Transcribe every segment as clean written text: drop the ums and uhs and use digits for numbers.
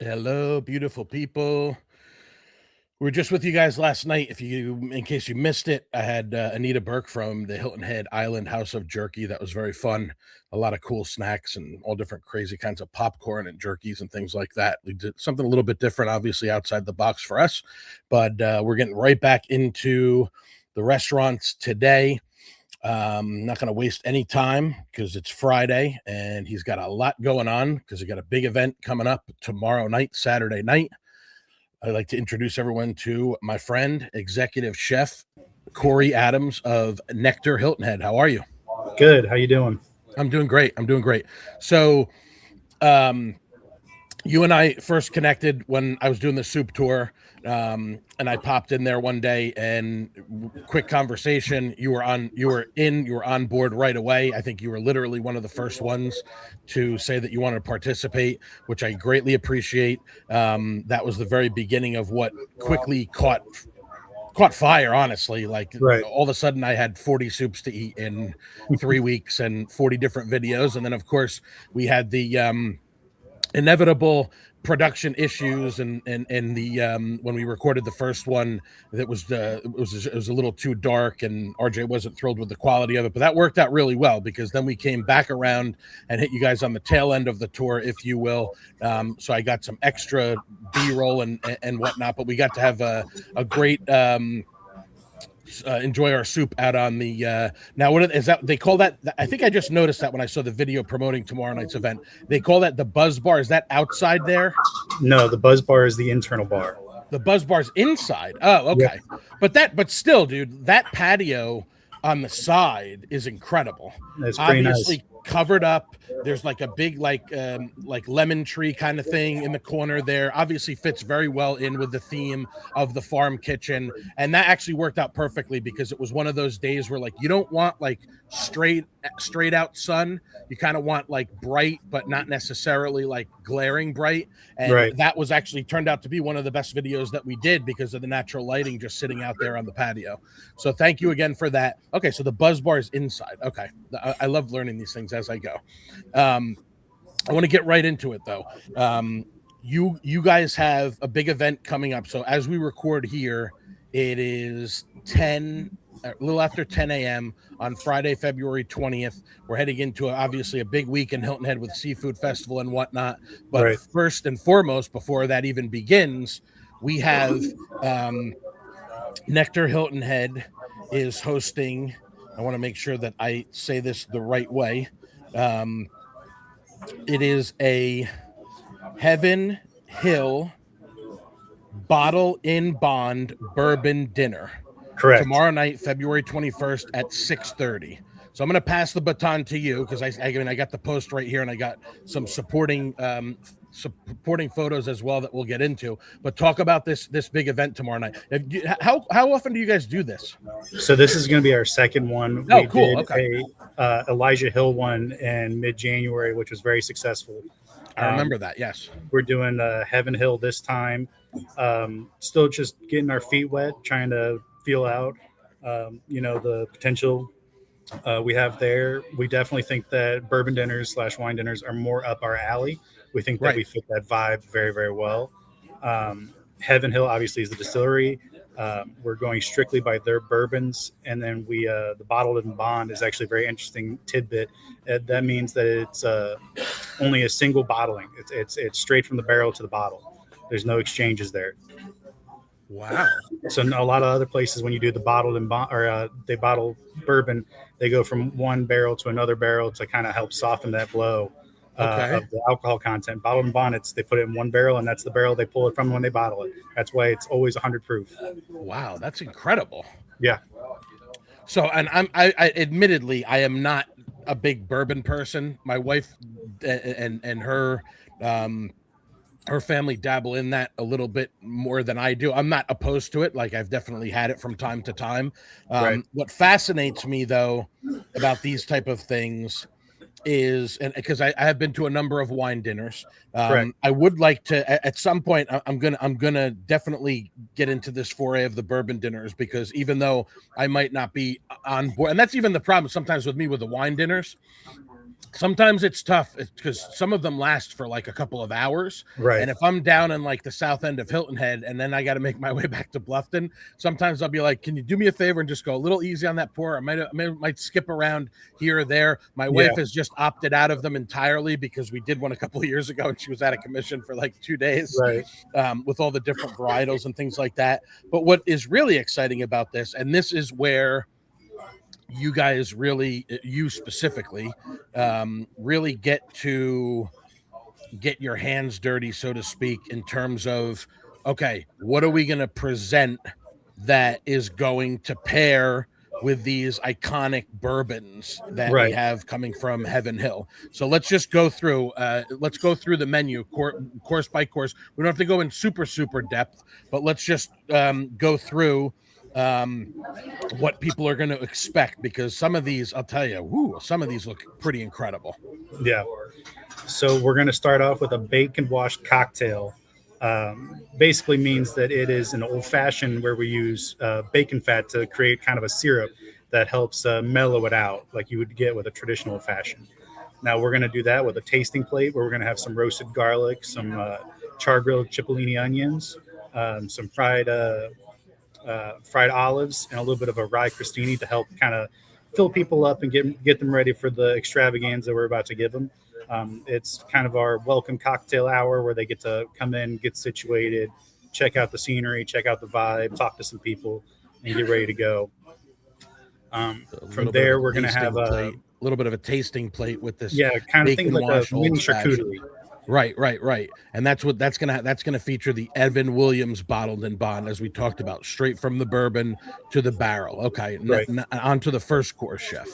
Hello, beautiful people. We were just with you guys last night. In case you missed it, I had Anita Burke from the Hilton Head Island House of Jerky. That was very fun. A lot of cool snacks and all different crazy kinds of popcorn and jerkies and things like that. We did something a little bit different, obviously outside the box for us, but we're getting right back into the restaurants today. Not going to waste any time because it's Friday and he's got a lot going on because he got a big event coming up tomorrow night, Saturday night. I'd like to introduce everyone to my friend, executive chef Corey Adams of Nectar Hilton Head. How are you? Good. How you doing? I'm doing great. So, you and I first connected when I was doing the soup tour, and I popped in there one day and quick conversation. You were on board right away. I think you were literally one of the first ones to say that you wanted to participate, which I greatly appreciate. That was the very beginning of what quickly caught fire, honestly. Like right. All of a sudden I had 40 soups to eat in 3 weeks and 40 different videos. And then of course we had the, inevitable production issues and the when we recorded the first one, that was it was a little too dark and RJ wasn't thrilled with the quality of it, but that worked out really well because then we came back around and hit you guys on the tail end of the tour, if you will. So I got some extra B-roll and whatnot, but we got to have a great enjoy our soup out on the now what is that they call that? I think I just noticed that when I saw the video promoting tomorrow night's event. They call that the Buzz Bar. Is that outside there? No, the Buzz Bar is the internal bar. The Buzz Bar's inside. Oh, okay. Yeah. But still, dude, that patio on the side is incredible. That's pretty obviously nice. Covered up. There's like a big like lemon tree kind of thing in the corner there. Obviously fits very well in with the theme of the farm kitchen, and that actually worked out perfectly because it was one of those days where like you don't want like straight out sun. You kind of want like bright but not necessarily like glaring bright, and right. That was actually turned out to be one of the best videos that we did because of the natural lighting just sitting out there on the patio. So thank you again for that. Okay, so the Buzz Bar is inside. Okay, I love learning these things as I go. I want to get right into it though. You guys have a big event coming up. So as we record here, it is a little after 10 a.m. on Friday, February 20th. We're heading into obviously a big week in Hilton Head with Seafood Festival and whatnot. But right. First and foremost, before that even begins, we have Nectar Hilton Head is hosting. I want to make sure that I say this the right way. It is a Heaven Hill bottle in bond bourbon dinner. Correct. Tomorrow night, February 21st at 6:30. So I'm going to pass the baton to you because I got the post right here and I got some supporting photos as well that we'll get into. But talk about this big event tomorrow night. How often do you guys do this? So this is going to be our second one. Oh, we cool. Did okay. a Elijah Hill one in mid-January, which was very successful. I remember that. Yes. We're doing Heaven Hill this time. Still just getting our feet wet, trying to feel out, the potential we have there. We definitely think that bourbon dinners / wine dinners are more up our alley. We think that we fit that vibe very, very well. Heaven Hill obviously is the distillery. We're going strictly by their bourbons, and then the bottled in bond is actually a very interesting tidbit. That means that it's only a single bottling. It's straight from the barrel to the bottle. There's no exchanges there. Wow. So a lot of other places, when you do the bottled in bond or they bottle bourbon, they go from one barrel to another barrel to kind of help soften that blow of the alcohol content. Bottled in bond, they put it in one barrel, and that's the barrel they pull it from when they bottle it. That's why it's always 100 proof. Wow, that's incredible. Yeah. So, and I admittedly, I am not a big bourbon person. My wife and her family dabble in that a little bit more than I do. I'm not opposed to it. Like, I've definitely had it from time to time. What fascinates me though about these type of things is, and because I have been to a number of wine dinners. Correct. I would like to at some point. I'm gonna definitely get into this foray of the bourbon dinners, because even though I might not be on board, and that's even the problem sometimes with me with the wine dinners. Sometimes it's tough because some of them last for like a couple of hours. Right. And if I'm down in like the south end of Hilton Head and then I got to make my way back to Bluffton, sometimes I'll be like, can you do me a favor and just go a little easy on that pour? I might skip around here or there. My Yeah. wife has just opted out of them entirely because we did one a couple of years ago and she was out of commission for like 2 days, Right. with all the different varietals and things like that. But what is really exciting about this, and this is where you guys really, you specifically, really get to get your hands dirty, so to speak, in terms of, okay, what are we going to present that is going to pair with these iconic bourbons that we Right. have coming from Heaven Hill. So let's just go through. Let's go through the menu course by course. We don't have to go in super depth, but let's just go through what people are going to expect, because some of these, I'll tell you, some of these look pretty incredible. Yeah. So we're going to start off with a bacon washed cocktail. Basically means that it is an old fashioned where we use bacon fat to create kind of a syrup that helps mellow it out like you would get with a traditional old fashioned. Now we're going to do that with a tasting plate where we're going to have some roasted garlic, some char grilled cipollini onions, some fried olives, and a little bit of a rye crostini to help kind of fill people up and get them ready for the extravaganza we're about to give them. It's kind of our welcome cocktail hour where they get to come in, get situated, check out the scenery, check out the vibe, talk to some people, and get ready to go. From there, we're going to have a little bit of a tasting plate with this. Yeah, kind of things like a mini charcuterie. charcuterie. Right. And that's gonna feature the Evan Williams bottled and bond, as we talked about, straight from the bourbon to the barrel. Okay, Right. On to the first course, chef.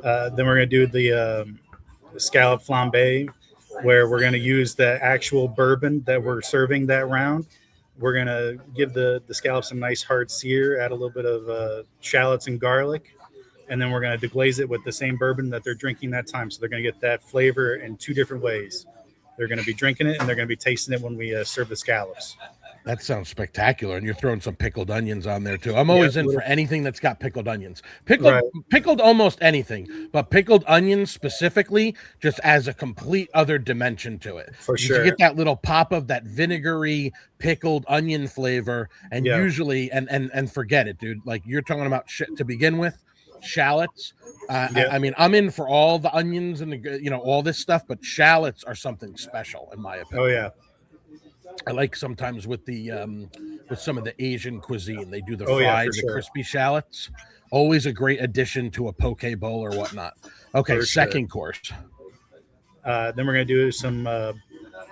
Then we're going to do the scallop flambe, where we're going to use the actual bourbon that we're serving that round. We're going to give the scallops a nice hard sear, add a little bit of shallots and garlic, and then we're going to deglaze it with the same bourbon that they're drinking that time. So they're going to get that flavor in two different ways. They're going to be drinking it and they're going to be tasting it when we serve the scallops. That sounds spectacular. And you're throwing some pickled onions on there too. I'm always in for anything that's got pickled onions. Pickled almost anything, but pickled onions specifically just adds a complete other dimension to it. For sure. You get that little pop of that vinegary pickled onion flavor, and usually and forget it, dude. Like you're talking about to begin with, shallots. I mean, I'm in for all the onions and all this stuff, but shallots are something special in my opinion. Oh yeah. I like sometimes with the with some of the Asian cuisine, they do the crispy shallots. Always a great addition to a poke bowl or whatnot. Okay, for second course. Then we're going to do some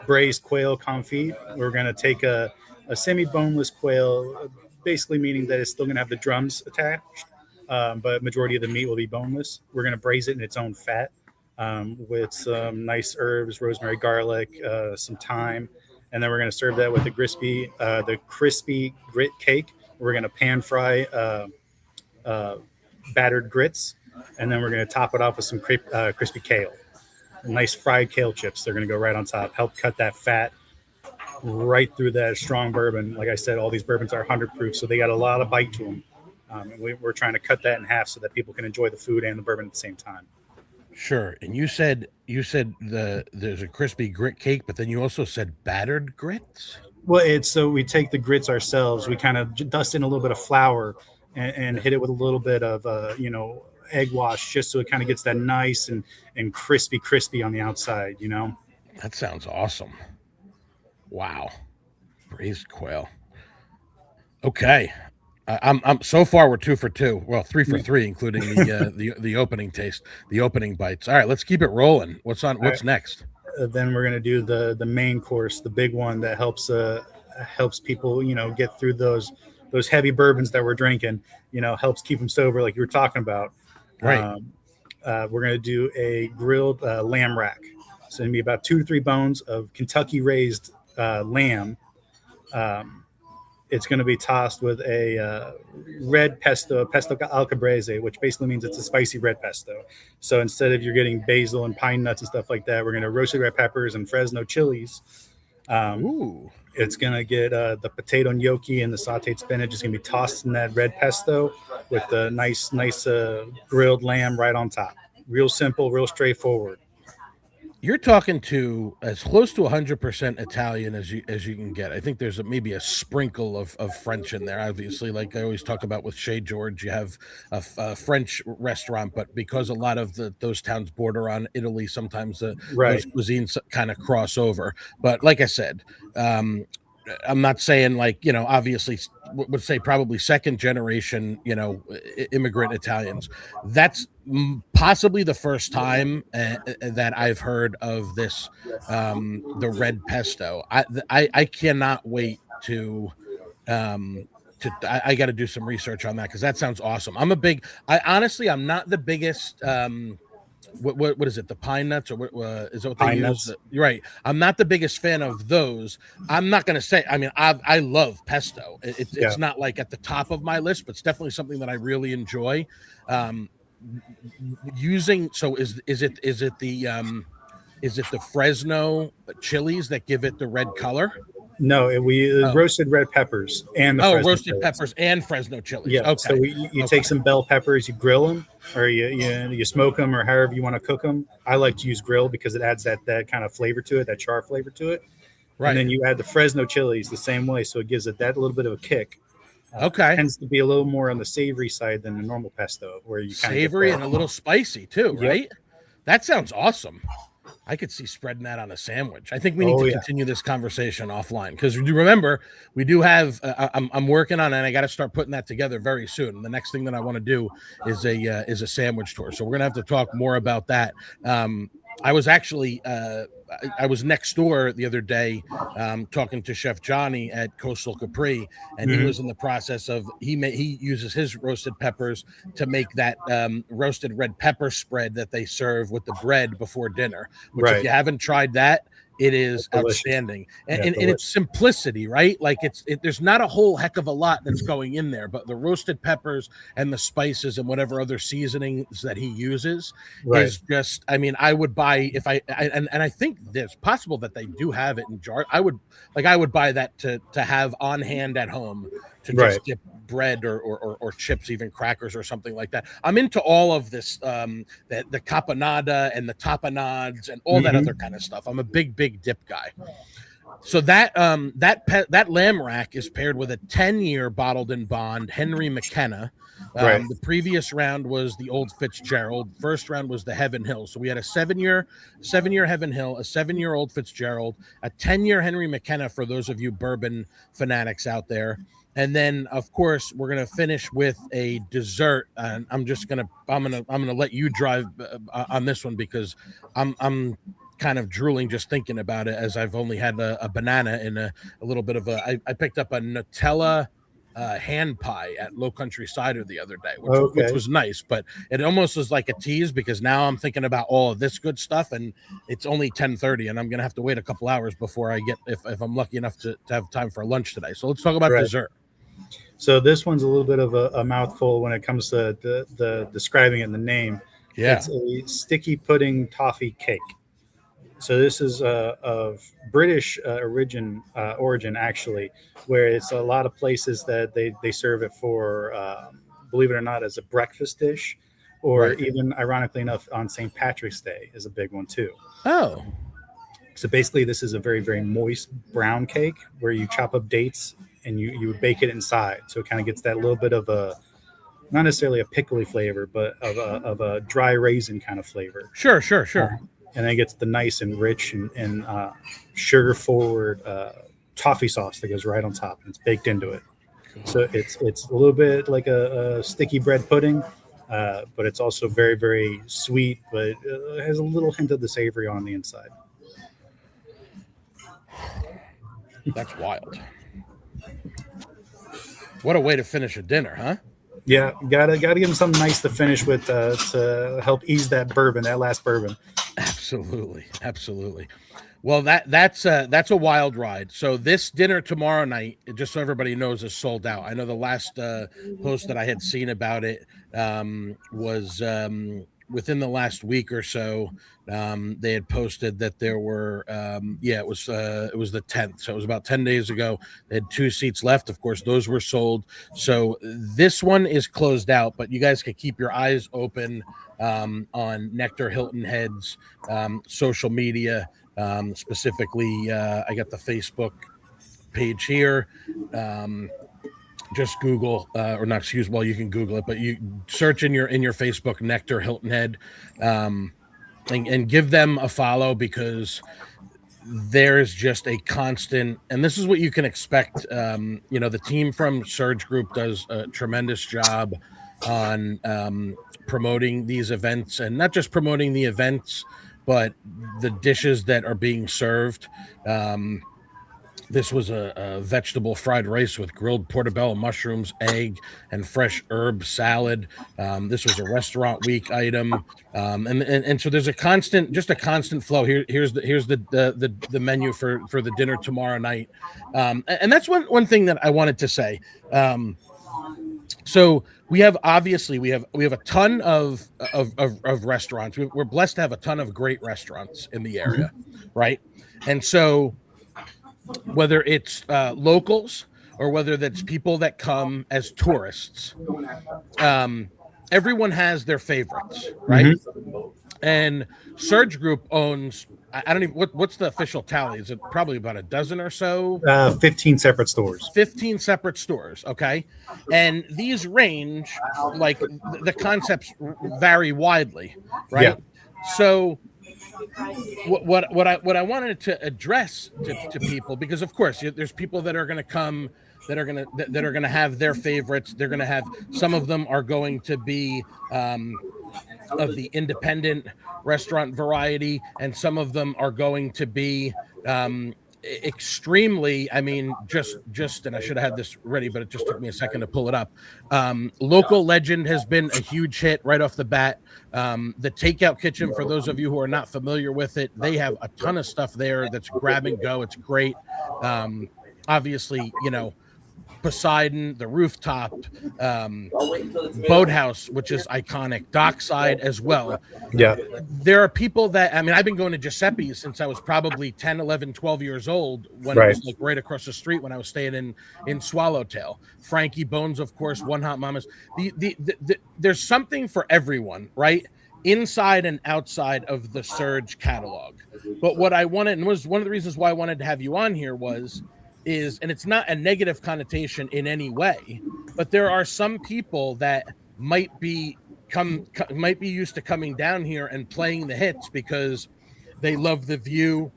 braised quail confit. We're going to take a semi-boneless quail, basically meaning that it's still going to have the drums attached, but majority of the meat will be boneless. We're going to braise it in its own fat with some nice herbs, rosemary, garlic, some thyme. And then we're going to serve that with the crispy grit cake. We're going to pan fry battered grits, and then we're going to top it off with some crispy kale. Nice fried kale chips. They're going to go right on top, help cut that fat right through that strong bourbon. Like I said, all these bourbons are 100 proof, so they got a lot of bite to them. And we're trying to cut that in half so that people can enjoy the food and the bourbon at the same time. Sure. And you said there's a crispy grit cake, but then you also said battered grits. Well, so we take the grits ourselves. We kind of dust in a little bit of flour and hit it with a little bit of egg wash, just so it kind of gets that nice and crispy on the outside. That sounds awesome. Wow. Braised quail. Okay. I'm so far we're 2 for 2. Well, 3 for 3, including the opening taste, the opening bites. All right, let's keep it rolling. What's next? Then we're gonna do the main course, the big one that helps people get through those heavy bourbons that we're drinking. Helps keep them sober, like you were talking about. Right. We're gonna do a grilled lamb rack. So it's gonna be about 2 to 3 bones of Kentucky raised lamb. it's going to be tossed with a red pesto al cabrese, which basically means it's a spicy red pesto. So instead of you're getting basil and pine nuts and stuff like that, we're going to roasted red peppers and Fresno chilies. Ooh. It's going to get the potato gnocchi and the sauteed spinach is going to be tossed in that red pesto with the nice grilled lamb right on top. Real simple, real straightforward. You're talking to as close to 100% Italian as you can get. I think there's maybe a sprinkle of French in there. Obviously, like I always talk about with Chez George, you have a French restaurant, but because a lot of those towns border on Italy, sometimes Right. those cuisines kind of cross over. But like I said, I'm not saying like, obviously would say probably second generation, immigrant Italians. That's possibly the first time that I've heard of this, the red pesto. I cannot wait to, I got to do some research on that because that sounds awesome. I'm not the biggest, what is it, the pine nuts, or what is that what they Pine use? nuts. You're right. I'm not the biggest fan of those. I'm not going to say, I mean, I love pesto. It's not like at the top of my list, but it's definitely something that I really enjoy using. So is it the Fresno chilies that give it the red color? No, we roasted red peppers and the Fresno roasted chilies. peppers and Fresno chilies. Yeah. Okay. So you take some bell peppers, you grill them, or you smoke them, or however you want to cook them. I like to use grill because it adds that kind of flavor to it, that char flavor to it. Right. And then you add the Fresno chilies the same way, so it gives it that little bit of a kick. Okay. It tends to be a little more on the savory side than the normal pesto, where you kind savory and a little spicy too, Yep. right? That sounds awesome. I could see spreading that on a sandwich. I think we need to continue this conversation offline because you remember we do have. I'm working on it, and I got to start putting that together very soon. The next thing that I want to do is a sandwich tour. So we're gonna have to talk more about that. I was actually I was next door the other day talking to Chef Johnny at Coastal Capri, and he was in the process of he uses his roasted peppers to make that roasted red pepper spread that they serve with the bread before dinner. Which, if you haven't tried that, it is outstanding, and its simplicity, right? Like there's not a whole heck of a lot that's going in there, but the roasted peppers and the spices and whatever other seasonings that he uses is just. I mean, I would buy if and I think there's possible that they do have it in jars. I would buy that to have on hand at home to just dip bread or chips, even crackers or something like that. I'm into all of this, the caponata and the tapenades and all that other kind of stuff. I'm a big dip guy. So that lamb rack is paired with a 10-year bottled in bond Henry McKenna. The previous round was the Old Fitzgerald. First round was the Heaven Hill. So we had a 7-year Heaven Hill, a 7-year Old Fitzgerald, a 10-year Henry McKenna for those of you bourbon fanatics out there. And then, of course, we're gonna finish with a dessert. And I'm gonna let you drive on this one because I'm kind of drooling just thinking about it, as I've only had a banana and a little bit of I picked up a Nutella hand pie at Low Country Cider the other day, which was nice, but it almost was like a tease because now I'm thinking about all of this good stuff, and it's only 10:30, and I'm gonna have to wait a couple hours before I get if I'm lucky enough to have time for lunch today. So let's talk about dessert. So this one's a little bit of a mouthful when it comes to the describing it in the name. Yeah. It's a sticky pudding toffee cake. So this is of British origin, actually, where it's a lot of places that they serve it for, believe it or not, as a breakfast dish, or even, ironically enough, on St. Patrick's Day is a big one too. Oh. So basically, this is a very, very moist brown cake where you chop up dates and you bake it inside. So it kind of gets that little bit of a, not necessarily a pickly flavor, but of a dry raisin kind of flavor. Sure. And then it gets the nice and rich and sugar forward toffee sauce that goes right on top, and it's baked into it. Cool. So it's a little bit like a sticky bread pudding, but it's also very, very sweet, but it has a little hint of the savory on the inside. That's wild. What a way to finish a dinner, huh? Yeah, gotta give them something nice to finish with to help ease that bourbon, that last bourbon. Absolutely, absolutely. Well, that's a wild ride. So this dinner tomorrow night, just so everybody knows, is sold out. I know the last post that I had seen about it was within the last week or so. They had posted that there were, it was the 10th, so it was about 10 days ago. They had 2 seats left. Of course, those were sold. So this one is closed out, but you guys can keep your eyes open on Nectar Hilton Head's social media. Specifically, I got the Facebook page here. Just Google, or not, excuse, well, you can Google it, but you search in your Facebook Nectar Hilton Head, and give them a follow, because there's just a constant, and this is what you can expect. The team from Surge Group does a tremendous job on promoting these events, and not just promoting the events, but the dishes that are being served. This was a vegetable fried rice with grilled portobello mushrooms, egg, and fresh herb salad. This was a restaurant week item, and so there's a constant flow. Here's the menu for the dinner tomorrow night, and that's one thing that I wanted to say. So we have a ton of restaurants. We're blessed to have a ton of great restaurants in the area, right? And so whether it's locals or whether that's people that come as tourists, everyone has their favorites, right? Mm-hmm. And Surge Group owns, I don't even, what's the official tally? Is it probably about a dozen or so? 15 separate stores. 15 separate stores, okay? And these range, like the concepts vary widely, right? Yeah. So what I wanted to address to people, because of course there's people that are going to come that are going to have their favorites. They're going to have, some of them are going to be of the independent restaurant variety, and some of them are going to be extremely, I mean, just and I should have had this ready, but it just took me a second to pull it up. Local Legend has been a huge hit right off the bat. The Takeout Kitchen, for those of you who are not familiar with it, they have a ton of stuff there that's grab and go. It's great. Obviously, Poseidon, the Rooftop, Boathouse, which is iconic, Dockside as well. Yeah. There are people that, I mean, I've been going to Giuseppe's since I was probably 10, 11, 12 years old, when it was like right across the street when I was staying in Swallowtail. Frankie Bones, of course, One Hot Mamas. There's something for everyone, right? Inside and outside of the Surge catalog. But what I wanted, and was one of the reasons why I wanted to have you on here is, and it's not a negative connotation in any way, but there are some people that might be used to coming down here and playing the hits because they love the view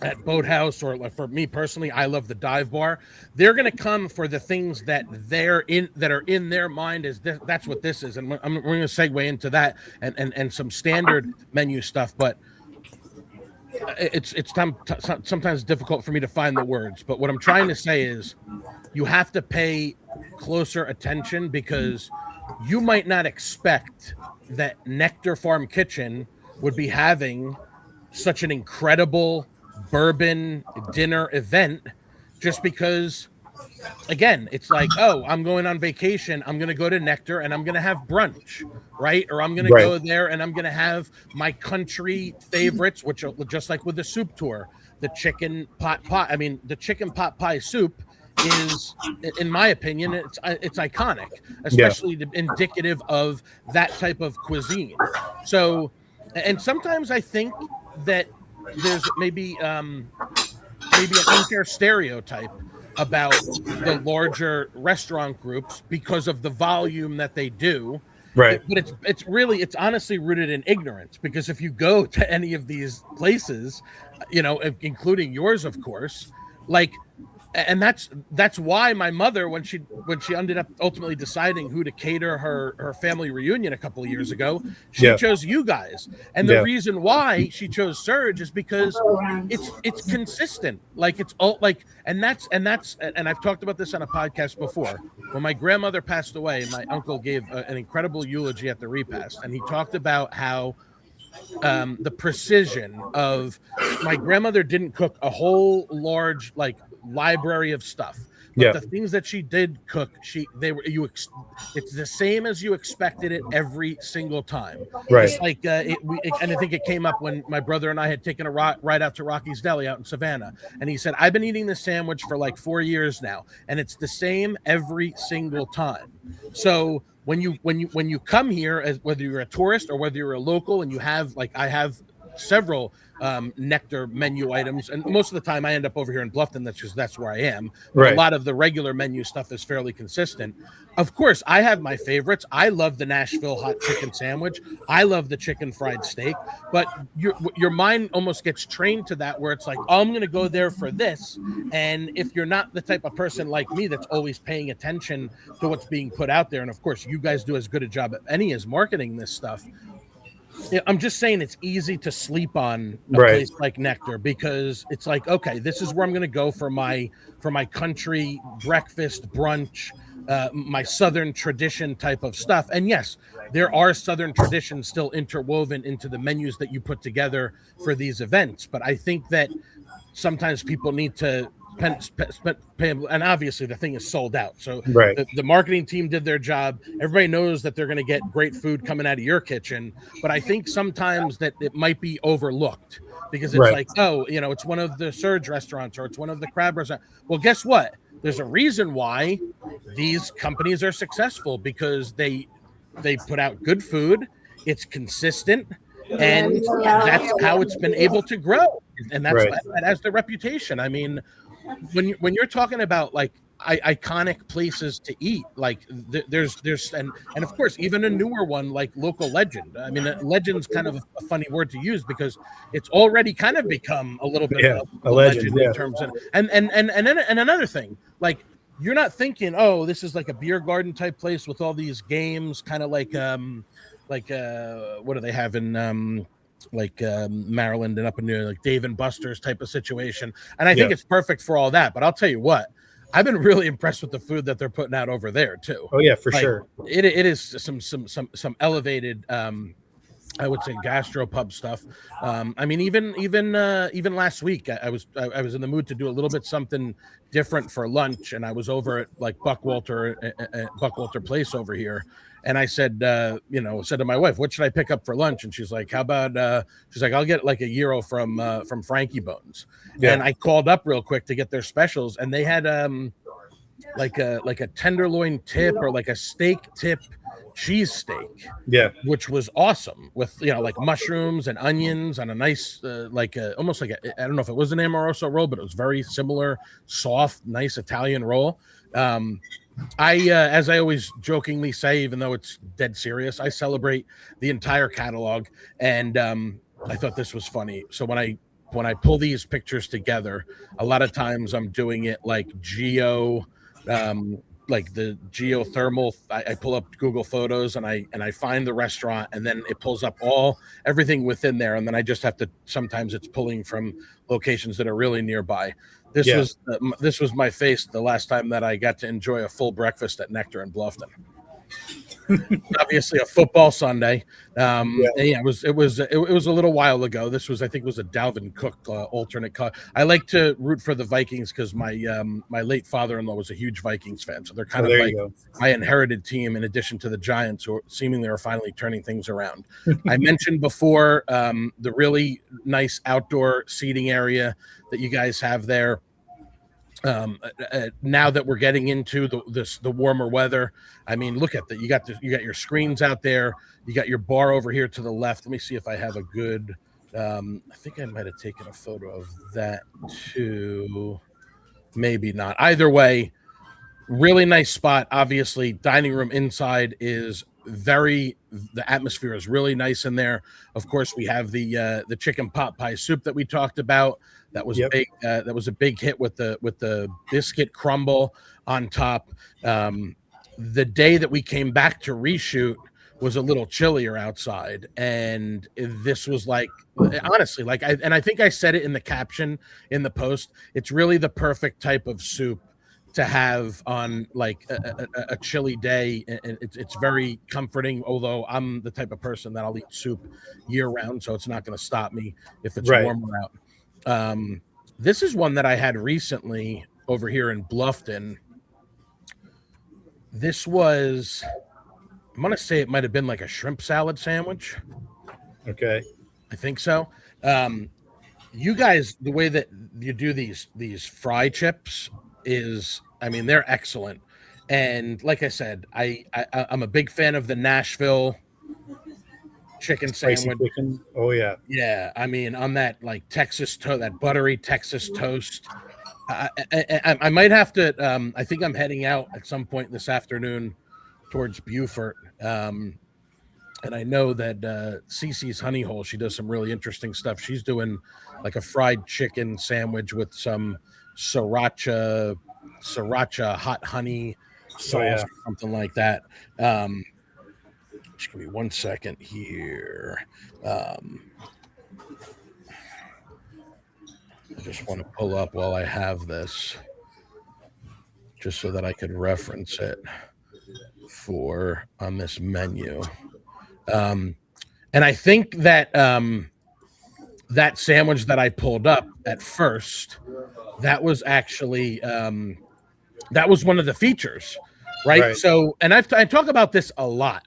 at Boathouse, or like for me personally, I love the dive bar. They're going to come for the things that are in their mind, that's what this is. And we're going to segue into that and some standard menu stuff, but it's sometimes difficult for me to find the words. But what I'm trying to say is, you have to pay closer attention, because you might not expect that Nectar Farm Kitchen would be having such an incredible bourbon dinner event, just because, again, it's like, oh, I'm going on vacation, I'm going to go to Nectar and I'm going to have brunch, right? Or I'm going to go there and I'm going to have my country favorites, which are just like with the soup tour, the chicken pot pie. I mean, the chicken pot pie soup is, in my opinion, it's iconic, especially indicative of that type of cuisine. So, and sometimes I think that there's maybe an unfair stereotype about the larger restaurant groups because of the volume that they do. Right. But it's honestly rooted in ignorance, because if you go to any of these places, including yours, of course, like, and that's why my mother, when she ended up ultimately deciding who to cater her family reunion a couple of years ago, she chose you guys. And the reason why she chose Surge is because it's consistent. Like, it's all like, and I've talked about this on a podcast before. When my grandmother passed away, my uncle gave an incredible eulogy at the repast, and he talked about how the precision of my grandmother didn't cook a whole large like library of stuff, but Yeah. the things that she did cook, it's the same as you expected it every single time. Right. It's like and I think it came up when my brother and I had taken a ride out to Rocky's Deli out in Savannah, and he said, "I've been eating this sandwich for like 4 years now, and it's the same every single time." So when you come here, as whether you're a tourist or whether you're a local, and you have like I have several Nectar menu items, and most of the time I end up over here in Bluffton. That's where I am. But Right. a lot of the regular menu stuff is fairly consistent. Of course, I have my favorites. I love the Nashville hot chicken sandwich. I love the chicken fried steak. But your mind almost gets trained to that, where it's like, oh, I'm going to go there for this. And if you're not the type of person like me that's always paying attention to what's being put out there, and of course, you guys do as good a job as any as marketing this stuff. I'm just saying it's easy to sleep on a Right. place like Nectar, because it's like, okay, this is where I'm going to go for my country breakfast, brunch, my Southern tradition type of stuff. And yes, there are Southern traditions still interwoven into the menus that you put together for these events. But I think that sometimes people need to pay, and obviously the thing is sold out. So Right. the marketing team did their job. Everybody knows that they're going to get great food coming out of your kitchen, but I think sometimes that it might be overlooked, because it's Right. like, oh, it's one of the Surge restaurants, or it's one of the crab restaurants. Well, guess what? There's a reason why these companies are successful, because they put out good food. It's consistent, and that's how it's been able to grow. And that's Right. that has the reputation. I mean, when you're talking about like iconic places to eat, like there's and of course even a newer one like Local Legend. I mean, legend's kind of a funny word to use, because it's already kind of become a little bit of a legend, in terms of and another thing, like, you're not thinking, oh, this is like a beer garden type place with all these games, kind of like what do they have in Maryland and up in New York, like Dave and Buster's type of situation. And I think it's perfect for all that. But I'll tell you what, I've been really impressed with the food that they're putting out over there too. Oh yeah, for sure. It is some elevated, I would say, gastropub stuff. I mean, even last week, I was in the mood to do a little bit something different for lunch, and I was over at like Buckwalter Place over here, and I said to my wife, what should I pick up for lunch? And she's like, how about she's like, I'll get like a gyro from Frankie Bones. Yeah. And I called up real quick to get their specials, and they had like a tenderloin tip, or like a steak tip cheesesteak, which was awesome, with like mushrooms and onions on a nice almost like I don't know if it was an Amoroso roll, but it was very similar, soft, nice Italian roll. As I always jokingly say, even though it's dead serious, I celebrate the entire catalog, and I thought this was funny. So when I pull these pictures together, a lot of times I'm doing it like like the geothermal. I pull up Google Photos, and I find the restaurant, and then it pulls up everything within there, and then I just have to, sometimes it's pulling from locations that are really nearby. This was my face the last time that I got to enjoy a full breakfast at Nectar in Bluffton. Obviously a football Sunday. It was a little while ago. This was, I think, was a Dalvin Cook alternate cut. I like to root for the Vikings because my late father-in-law was a huge Vikings fan, so they're kind of like my inherited team, in addition to the Giants, who seemingly are finally turning things around. I mentioned before the really nice outdoor seating area that you guys have there. Now that we're getting into the warmer weather, I mean, look at that. You got your screens out there. You got your bar over here to the left. Let me see if I have a good. I think I might have taken a photo of that too. Maybe not. Either way, really nice spot. Obviously, dining room inside is the atmosphere is really nice in there. Of course, we have the chicken pot pie soup that we talked about. That was big. That was a big hit with the biscuit crumble on top. The day that we came back to reshoot was a little chillier outside, and this was like, honestly, like I think I said it in the caption in the post. It's really the perfect type of soup to have on like a chilly day, and it's very comforting. Although I'm the type of person that I'll eat soup year round, so it's not going to stop me if it's Right. warmer out. This is one that I had recently over here in Bluffton. This was, I'm going to say it might have been like a shrimp salad sandwich. Okay. I think so. You guys, the way that you do these fry chips is, I mean, they're excellent. And like I said, I'm a big fan of the Nashville chicken Spicy sandwich. chicken. Oh yeah. Yeah, I mean, on that like Texas toast, that buttery Texas toast. I might have to. I think I'm heading out at some point this afternoon towards Beaufort. And I know that Cece's Honey Hole, she does some really interesting stuff. She's doing like a fried chicken sandwich with some sriracha hot honey sauce, Oh yeah. or something like that. Just give me 1 second here. I just want to pull up while I have this, just so that I could reference it for on this menu. And I think that that sandwich that I pulled up at first, that was actually that was one of the features, right? So, and I talk about this a lot.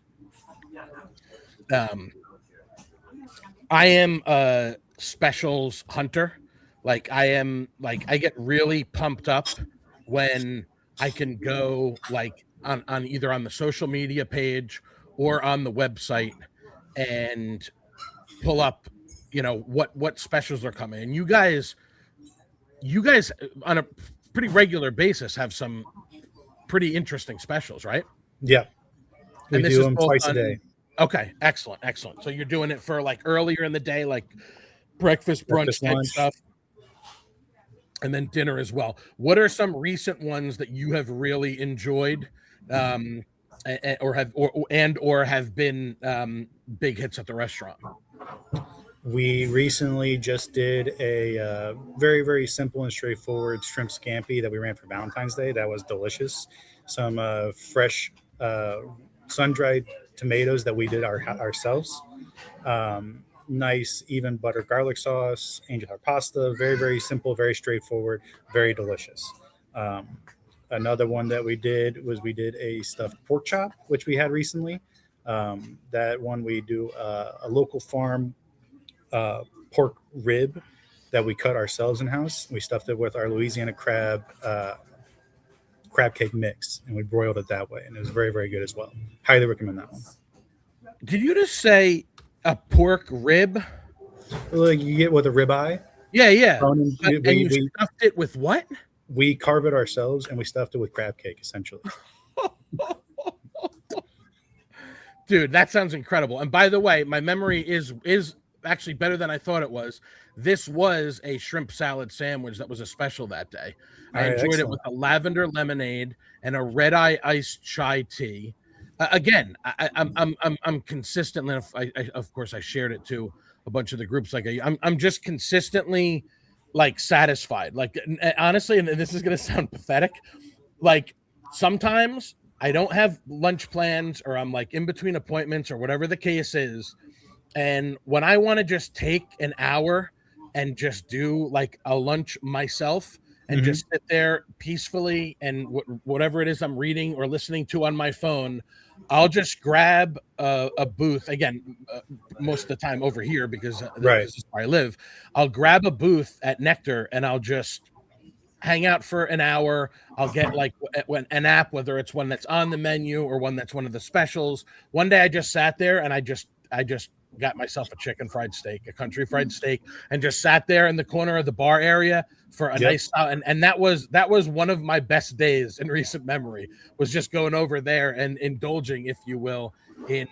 I am a specials hunter. Like I get really pumped up when I can go like on either on the social media page or on the website and pull up, what specials are coming. And you guys on a pretty regular basis have some pretty interesting specials, right? Yeah. We And this do is them both twice a day. Okay, excellent. So you're doing it for like earlier in the day, like breakfast, brunch type lunch. stuff, and then dinner as well. What are some recent ones that you have really enjoyed, or have been big hits at the restaurant? We recently just did a very, very simple and straightforward shrimp scampi that we ran for Valentine's Day. That was delicious. Some fresh sun-dried tomatoes that we did ourselves. Nice, even butter garlic sauce, angel hair pasta. Very, very simple, very straightforward, very delicious. Another one that we did a stuffed pork chop, which we had recently. That one we do a local farm pork rib that we cut ourselves in house. We stuffed it with our Louisiana crab cake mix, and we broiled it that way, and it was very, very good as well. Highly recommend that one. Did you just say a pork rib? Like you get with a ribeye. Yeah. And you stuffed it with what? We carve it ourselves, and we stuffed it with crab cake, essentially. Dude, that sounds incredible. And by the way, my memory is actually better than I thought it was. This was a shrimp salad sandwich that was a special that day. I enjoyed it with a lavender lemonade and a red eye iced chai tea. Again, I'm consistently. Of course, I shared it to a bunch of the groups. Like I'm just consistently like satisfied. Like honestly, and this is gonna sound pathetic. Like sometimes I don't have lunch plans, or I'm like in between appointments, or whatever the case is. And when I want to just take an hour and just do like a lunch myself and just sit there peacefully and whatever it is I'm reading or listening to on my phone, I'll just grab a booth. Again, most of the time over here because this is where I live. I'll grab a booth at Nectar and I'll just hang out for an hour. I'll get like an app, whether it's one that's on the menu or one that's one of the specials. One day I just sat there and I just got myself a country fried steak, and just sat there in the corner of the bar area for a nice and that was one of my best days in recent memory, was just going over there and indulging, if you will, in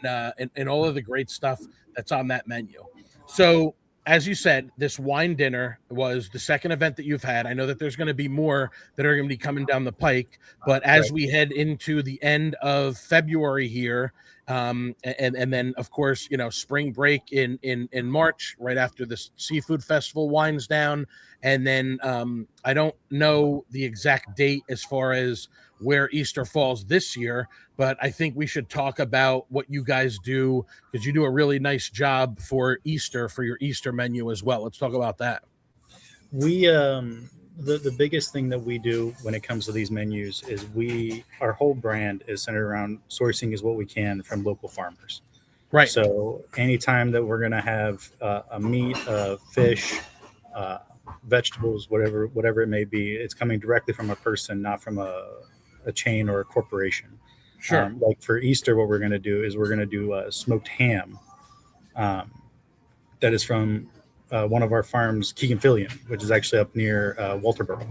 all of the great stuff that's on that menu. So as you said, this wine dinner was the second event that you've had. I know that there's going to be more that are going to be coming down the pike, but as we head into the end of February here, And then of course, spring break in March, right after the seafood festival winds down. And then I don't know the exact date as far as where Easter falls this year, but I think we should talk about what you guys do, because you do a really nice job for Easter, for your Easter menu as well. Let's talk about that. We the biggest thing that we do when it comes to these menus is our whole brand is centered around sourcing is what we can from local farmers. Right. So anytime that we're going to have a meat, fish, vegetables, whatever it may be, it's coming directly from a person, not from a chain or a corporation. Sure. Like for Easter, what we're going to do is we're going to do smoked ham. That is from one of our farms, Keegan-Fillion, which is actually up near Walterboro.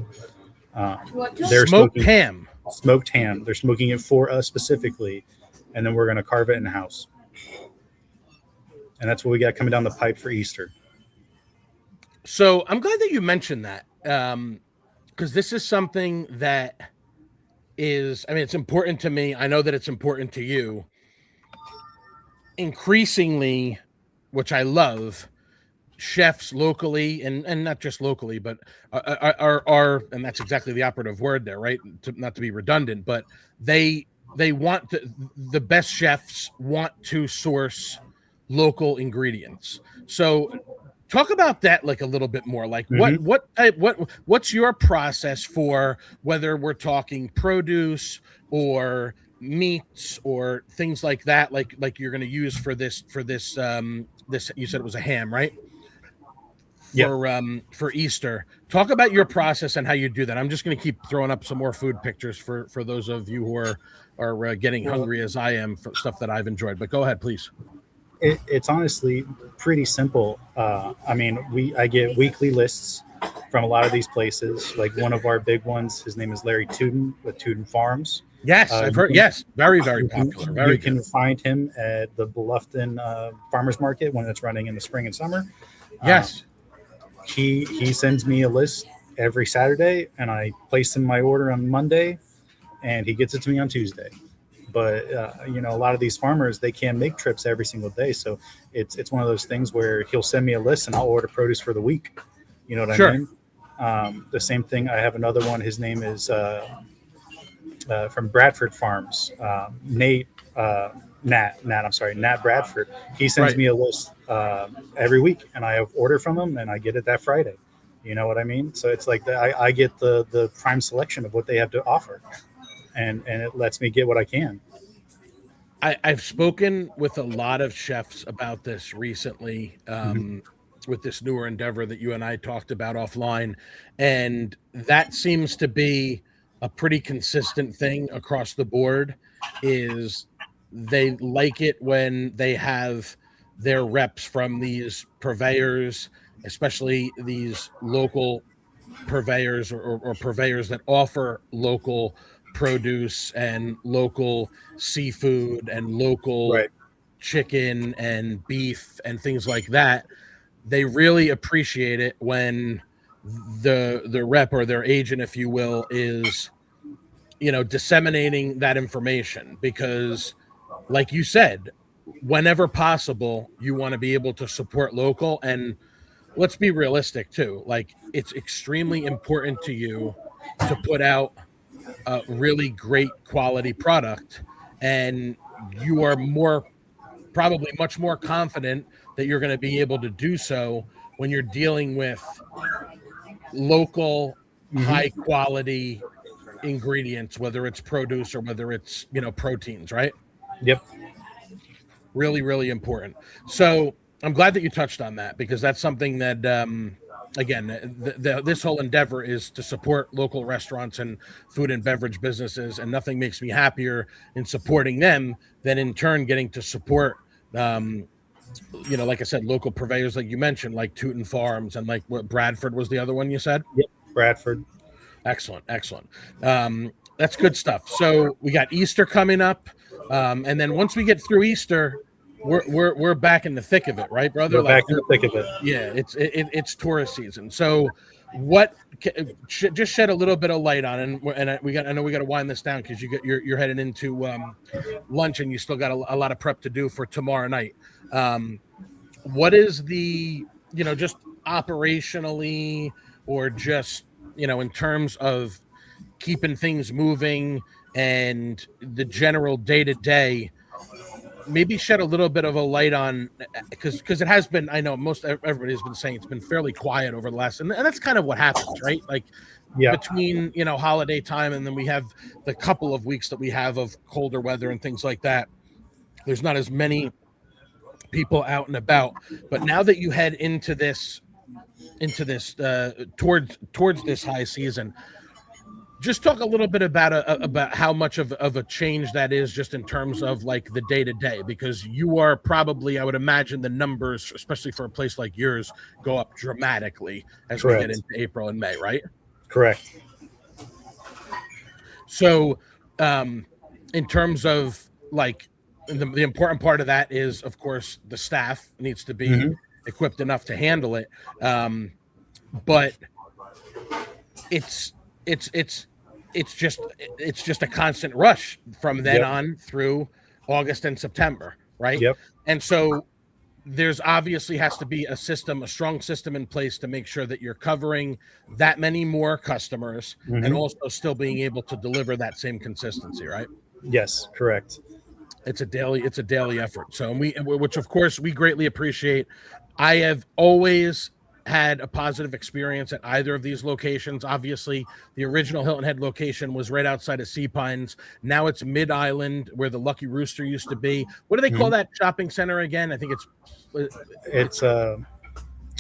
They're smoked ham. Smoked ham. They're smoking it for us specifically, and then we're going to carve it in house. And that's what we got coming down the pipe for Easter. So I'm glad that you mentioned that, because this is something that is, it's important to me. I know that it's important to you. Increasingly, which I love, chefs locally, and not just locally, but are and that's exactly the operative word there, right? Not to be redundant, but they want the best chefs want to source local ingredients. So talk about that like a little bit more. Like what's your process for whether we're talking produce or meats or things like that, like you're going to use for this this, you said it was a ham, right? For Easter. Talk about your process and how you do that. I'm just going to keep throwing up some more food pictures for those of you who are getting hungry as I am for stuff that I've enjoyed. But go ahead, please. It's honestly pretty simple. I get weekly lists from a lot of these places. Like one of our big ones, his name is Larry Tuden with Tuden Farms. Yes, I've heard. Yes, very, very popular. You can find him at the Bluffton Farmers Market when it's running in the spring and summer. Yes. He sends me a list every Saturday, and I place in my order on Monday, and he gets it to me on Tuesday. But a lot of these farmers, they can't make trips every single day, so it's one of those things where he'll send me a list and I'll order produce for the week. You know what I mean? The same thing. I have another one. His name is from Bradford Farms. Nat Bradford. He sends me a list every week, and I order from him, and I get it that Friday. You know what I mean? So it's like I get the prime selection of what they have to offer, and it lets me get what I can. I've spoken with a lot of chefs about this recently, with this newer endeavor that you and I talked about offline, and that seems to be a pretty consistent thing across the board. Is they like it when they have their reps from these purveyors, especially these local purveyors or purveyors that offer local produce and local seafood and local chicken and beef and things like that. They really appreciate it when the rep or their agent, if you will, is disseminating that information, because like you said, whenever possible, you want to be able to support local. And let's be realistic too. Like, it's extremely important to you to put out a really great quality product, and you are probably much more confident that you're going to be able to do so when you're dealing with local, high quality ingredients, whether it's produce or whether it's proteins, right? Yep. Really, really important. So I'm glad that you touched on that, because that's something that again, this whole endeavor is to support local restaurants and food and beverage businesses, and nothing makes me happier in supporting them than in turn getting to support like I said, local purveyors like you mentioned, like Tuden Farms, and like what Bradford was the other one you said? Yep, Bradford. Excellent. That's good stuff. So we got Easter coming up, and then once we get through Easter, we're back in the thick of it, right, brother? We're back in the thick of it. Yeah, it's tourist season. So what just shed a little bit of light on, and I know we got to wind this down because you're heading into lunch and you still got a lot of prep to do for tomorrow night. What is the, just operationally, or just, in terms of keeping things moving and the general day to day, maybe shed a little bit of a light on, because it has been, I know most everybody has been saying it's been fairly quiet over the last, and that's kind of what happens, right? Like Yeah. between, holiday time, and then we have the couple of weeks that we have of colder weather and things like that. There's not as many people out and about. But now that you head into this towards this high season, just talk a little bit about how much of a change that is, just in terms of like the day to day, because you are probably, I would imagine, the numbers, especially for a place like yours, go up dramatically as we get into April and May, right? Correct. So, in terms of like the important part of that is, of course, the staff needs to be equipped enough to handle it. But it's just a constant rush from then on through August and September, right? Yep. And so there's obviously has to be a strong system in place to make sure that you're covering that many more customers and also still being able to deliver that same consistency, right? Yes, correct. It's a daily effort. So, which of course we greatly appreciate. I have always had a positive experience at either of these locations. Obviously, the original Hilton Head location was right outside of Sea Pines. Now it's Mid Island, where the Lucky Rooster used to be. What do they call that shopping center again? I think it's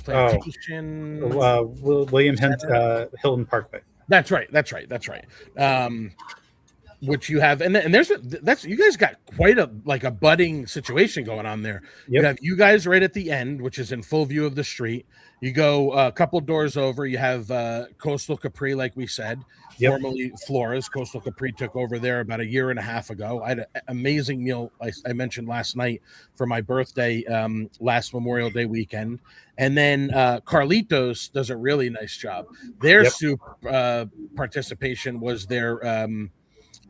Plantation. William Hilton Parkway. That's right. Which you have, and that's you guys got quite a budding situation going on there. You have you guys right at the end, which is in full view of the street. You go a couple doors over, you have Coastal Capri, like we said, formerly Flora's. Coastal Capri took over there about a year and a half ago. I had an amazing meal I mentioned last night for my birthday, last Memorial Day weekend. And then Carlitos does a really nice job. Their soup participation was their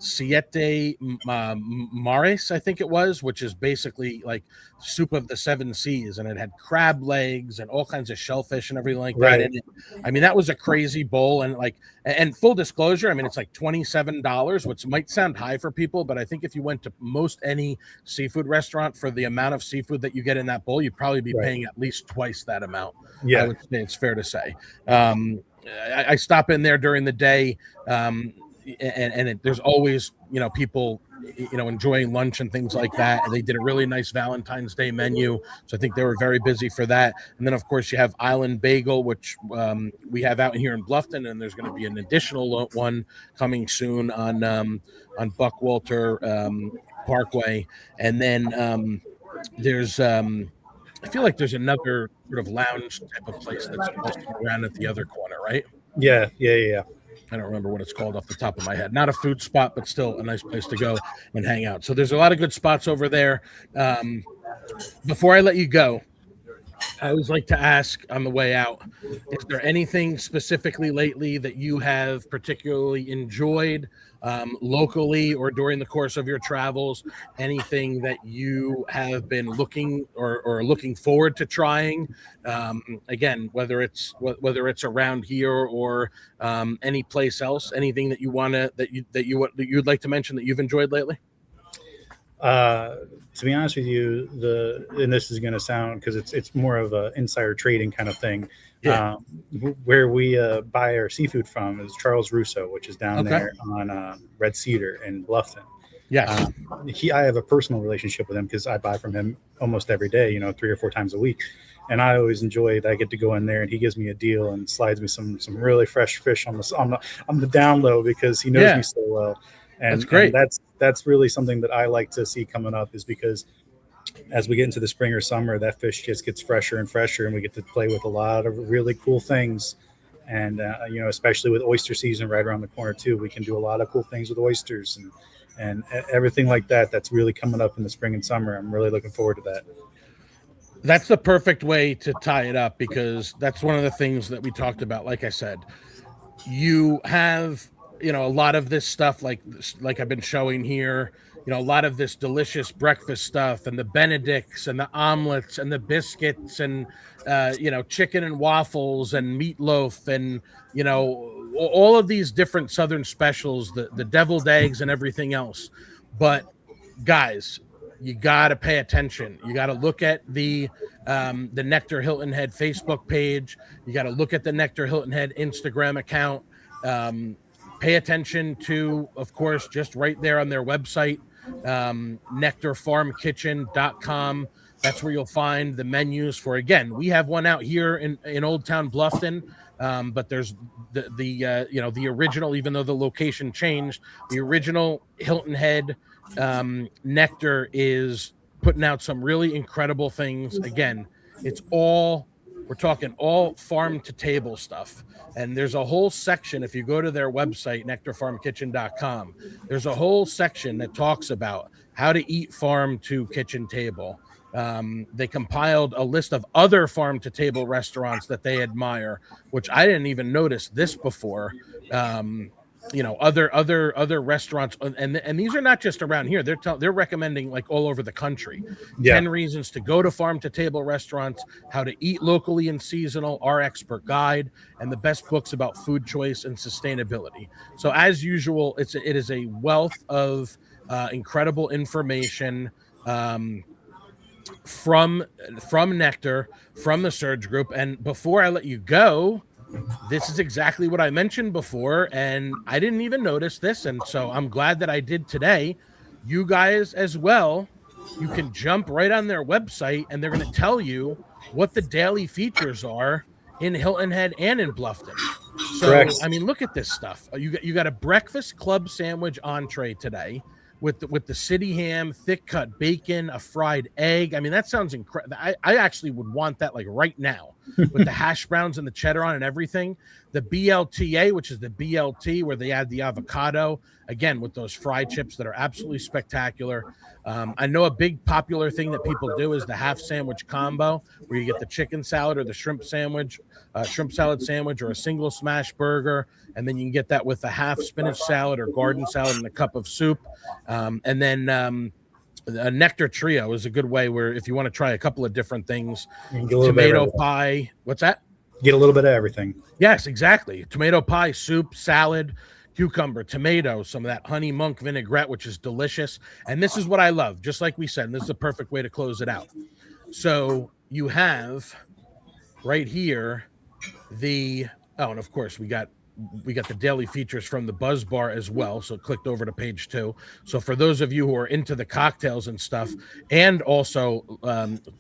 Siete Mares, I think it was, which is basically like soup of the seven seas, and it had crab legs and all kinds of shellfish and everything like that in it. I mean, that was a crazy bowl, and full disclosure, I mean, it's like $27, which might sound high for people, but I think if you went to most any seafood restaurant for the amount of seafood that you get in that bowl, you'd probably be paying at least twice that amount. I would say it's fair to say. I stop in there during the day, and there's always people enjoying lunch and things like that, and they did a really nice Valentine's Day menu, so I think they were very busy for that. And then of course you have Island Bagel, which we have out here in Bluffton, and there's going to be an additional one coming soon on Buckwalter Parkway. And then there's I feel like there's another sort of lounge type of place that's also around at the other corner, right? Yeah. I don't remember what it's called off the top of my head. Not a food spot, but still a nice place to go and hang out. So there's a lot of good spots over there. Before I let you go, I always like to ask on the way out, is there anything specifically lately that you have particularly enjoyed locally or during the course of your travels? Anything that you have been looking or looking forward to trying? Again, whether it's around here or any place else, anything that you'd like to mention that you've enjoyed lately? To be honest with you, and this is going to sound, because it's more of an insider trading kind of thing. Where we buy our seafood from is Charles Russo, which is down there on Red Cedar in Bluffton. Yes. I have a personal relationship with him because I buy from him almost every day, 3 or 4 times a week. And I always enjoy that I get to go in there and he gives me a deal and slides me some really fresh fish on the down low, because he knows me so well. And that's great. And that's really something that I like to see coming up, is because as we get into the spring or summer, that fish just gets fresher and fresher, and we get to play with a lot of really cool things. And especially with oyster season right around the corner too, we can do a lot of cool things with oysters and everything like that. That's really coming up in the spring and summer. I'm really looking forward to that. That's the perfect way to tie it up, because that's one of the things that we talked about. Like I said, you have, a lot of this stuff, like I've been showing here, a lot of this delicious breakfast stuff, and the Benedicts and the omelets and the biscuits, and chicken and waffles and meatloaf, and all of these different southern specials, the deviled eggs and everything else. But guys, you got to pay attention. You got to look at the Nectar Hilton Head Facebook page. You got to look at the Nectar Hilton Head Instagram account. Pay attention to, of course, just right there on their website, nectarfarmkitchen.com. That's where you'll find the menus for, again, we have one out here in Old Town Bluffton. But there's the original, even though the location changed, the original Hilton Head Nectar is putting out some really incredible things. Again, we're talking all farm to table stuff. And there's a whole section, if you go to their website, nectarfarmkitchen.com, there's a whole section that talks about how to eat farm to kitchen table. They compiled a list of other farm to table restaurants that they admire, which I didn't even notice this before. Other restaurants, and these are not just around here. They're recommending like all over the country. 10 reasons to go to farm to table restaurants, how to eat locally and seasonal, our expert guide, and the best books about food choice and sustainability. So as usual, it is a wealth of incredible information from Nectar, from the Surge Group. And before I let you go, this is exactly what I mentioned before, and I didn't even notice this, and so I'm glad that I did today. You guys as well, you can jump right on their website, and they're going to tell you what the daily features are in Hilton Head and in Bluffton. So, correct. I mean, look at this stuff. You got a breakfast club sandwich entree today with the city ham, thick cut bacon, a fried egg. I mean, that sounds incredible. I actually would want that like right now with the hash browns and the cheddar on and everything. The BLTA, which is the BLT, where they add the avocado, again, with those fried chips that are absolutely spectacular. I know a big popular thing that people do is the half sandwich combo, where you get the chicken salad or the shrimp salad sandwich, or a single smash burger, and then you can get that with a half spinach salad or garden salad and a cup of soup. And then a Nectar Trio is a good way, where if you want to try a couple of different things, tomato pie. What's that? Get a little bit of everything. Yes, exactly. Tomato pie, soup, salad, cucumber, tomato, some of that honey monk vinaigrette, which is delicious. And this is what I love. Just like we said, this is a perfect way to close it out. So you have right here and of course we got the daily features from the Buzz Bar as well. So clicked over to page 2. So for those of you who are into the cocktails and stuff, and also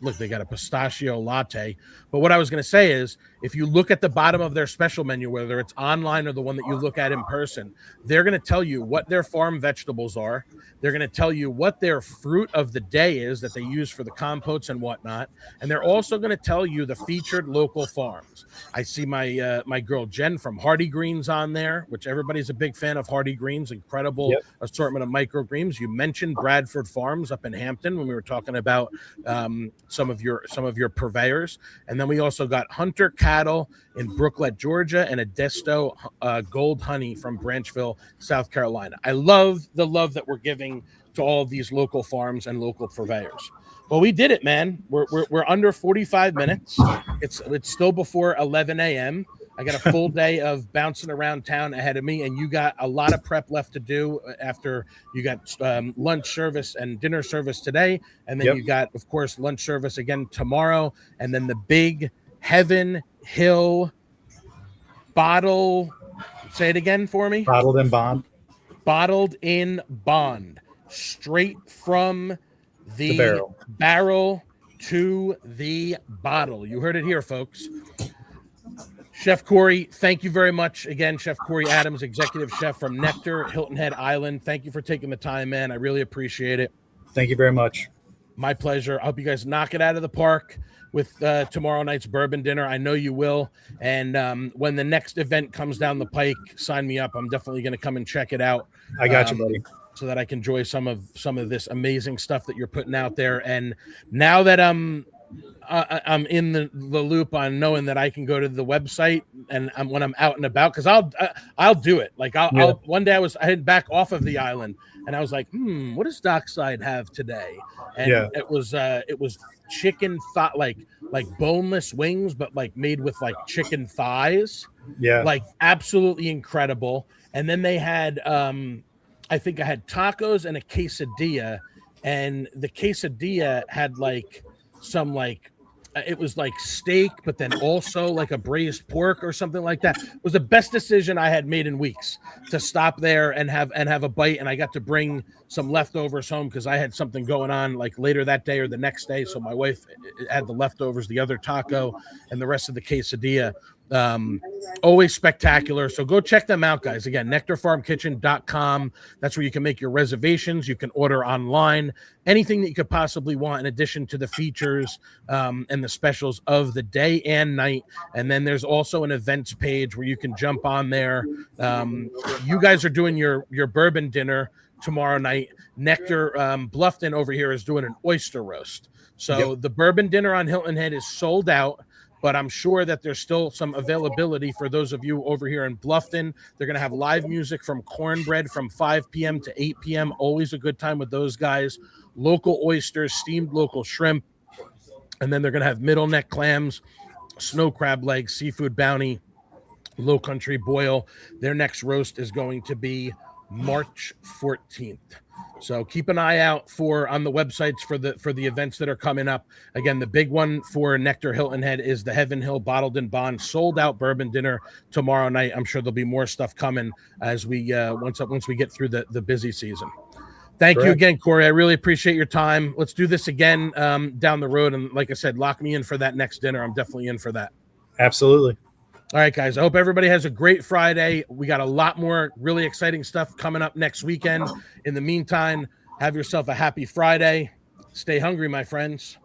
look, they got a pistachio latte. But what I was going to say is, if you look at the bottom of their special menu, whether it's online or the one that you look at in person, they're going to tell you what their farm vegetables are. They're going to tell you what their fruit of the day is that they use for the compotes and whatnot. And they're also going to tell you the featured local farms. I see my girl Jen from Hardy Greens on there, which everybody's a big fan of. Hardy Greens, incredible assortment of microgreens. You mentioned Bradford Farms up in Hampton when we were talking about some of your purveyors. And then we also got Hunter Cattle in Brooklet, Georgia, and Adesto Gold Honey from Branchville, South Carolina. I love the love that we're giving to all of these local farms and local purveyors. Well, we did it, man. We're under 45 minutes. It's still before 11 a.m. I got a full day of bouncing around town ahead of me, and you got a lot of prep left to do after you got lunch service and dinner service today, and then you got, of course, lunch service again tomorrow, and then the big Heaven Hill bottle. Say it again for me. Bottled in bond. Bottled in bond, straight from the barrel to the bottle. You heard it here, folks. Chef Corey, thank you very much again. Chef Corey Adams, executive chef from Nectar, Hilton Head Island. Thank you for taking the time, man. I really appreciate it. Thank you very much. My pleasure. I hope you guys knock it out of the park with tomorrow night's bourbon dinner. I know you will. And when the next event comes down the pike, sign me up. I'm definitely going to come and check it out. I got you, buddy. So that I can enjoy some of this amazing stuff that you're putting out there. And now that I'm in the loop on knowing that I can go to the website and when I'm out and about, because I'll do it. Like I'll one day I had back off of the island and I was like, what does Dockside have today? And it was chicken thigh, like boneless wings, but like made with like chicken thighs. Yeah. Like absolutely incredible. And then they had I think I had tacos and a quesadilla, and the quesadilla had like some like it was like steak, but then also like a braised pork or something like that. It was the best decision I had made in weeks to stop there and have a bite. And I got to bring some leftovers home because I had something going on like later that day or the next day. So my wife had the leftovers, the other taco, and the rest of the quesadilla. Always spectacular. So go check them out, guys. Again, nectarfarmkitchen.com. That's where you can make your reservations. You can order online anything that you could possibly want in addition to the features and the specials of the day and night. And then there's also an events page where you can jump on there. You guys are doing your bourbon dinner tomorrow night. Nectar Bluffton over here is doing an oyster roast. So the bourbon dinner on Hilton Head is sold out, but I'm sure that there's still some availability for those of you over here in Bluffton. They're going to have live music from Cornbread from 5 p.m. to 8 p.m. Always a good time with those guys. Local oysters, steamed local shrimp. And then they're going to have middle neck clams, snow crab legs, seafood bounty, low country boil. Their next roast is going to be March 14th. So keep an eye out on the websites for the events that are coming up. Again, the big one for Nectar Hilton Head is the Heaven Hill Bottled and Bond sold out bourbon dinner tomorrow night. I'm sure there'll be more stuff coming as we once we get through the busy season. Thank you again, Corey. I really appreciate your time. Let's do this again down the road. And like I said, lock me in for that next dinner. I'm definitely in for that. Absolutely. All right, guys. I hope everybody has a great Friday. We got a lot more really exciting stuff coming up next weekend. In the meantime, have yourself a happy Friday. Stay hungry, my friends.